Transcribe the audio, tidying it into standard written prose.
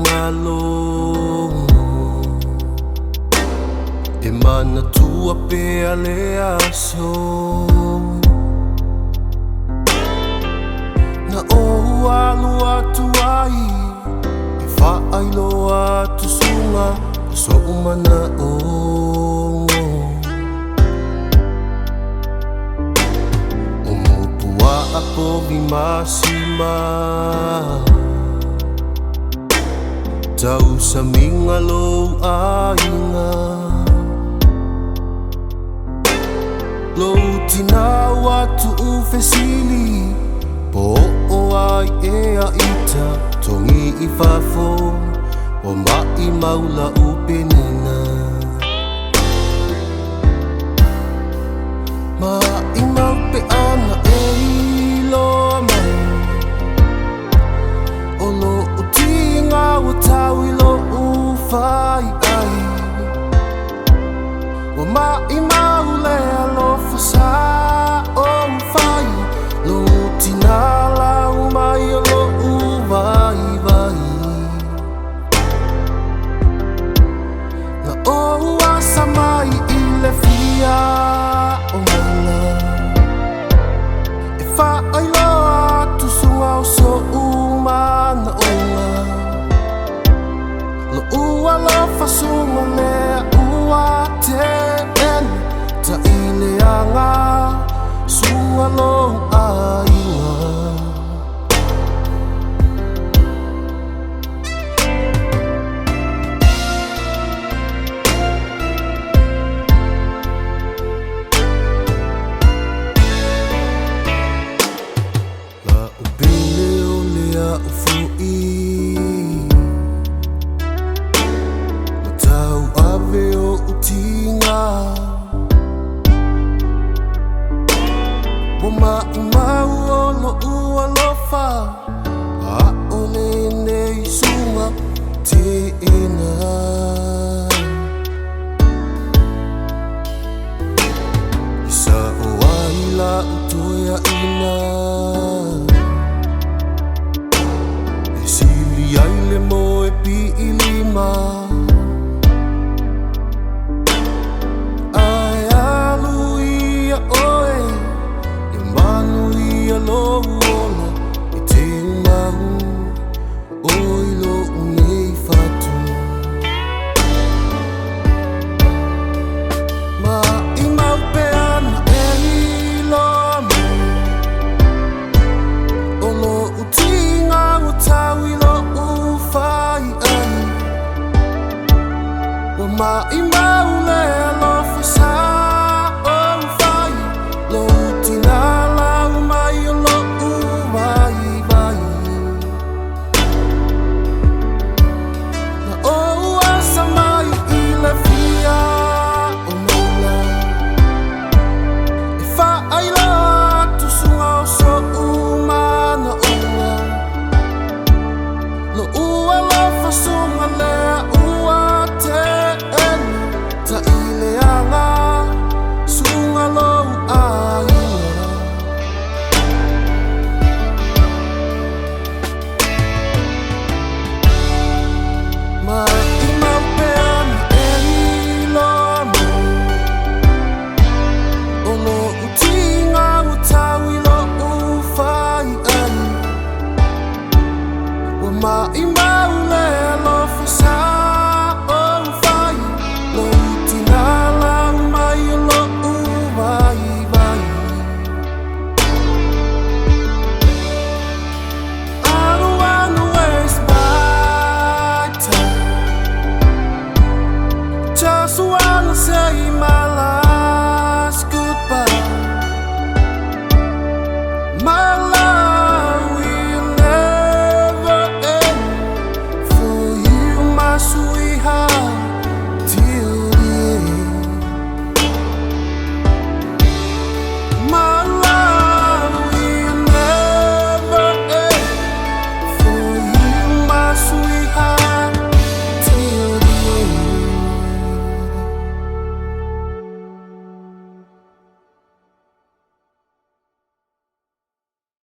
ngalong e mana tua pe ale aso na o alu atu ai e whaai lo atu sunga so umana o mutua ako bimasima tau sa minga lo ainga lo tina watu ufesili po o ai e a ita tongi I fafo o mai maula upenina mai mau pe ana e ilo mai o lo utinga o tau ilo ufai ai o mai maule alo fasa o ufai lo tinala o mai alo uvai vai na o asa mai ile fia o mana e whaai lo atu sunga o so umana onga lo ua lo fasunga lea ua te en ta ile anga sunga lo ainga la upele o lea ufui ma tau ave o utinga o mai mau o lo ua lofa a o nei sunga te ena isa o ai la utoia ina e sili ai le mo e pi ilima ai alu ia oe e manu ia lo uola e te mau oi lo unei fatu ma I mau pe ana e ilo mai o lo utinga o tau I lo ufai ai o mai maule alo fasa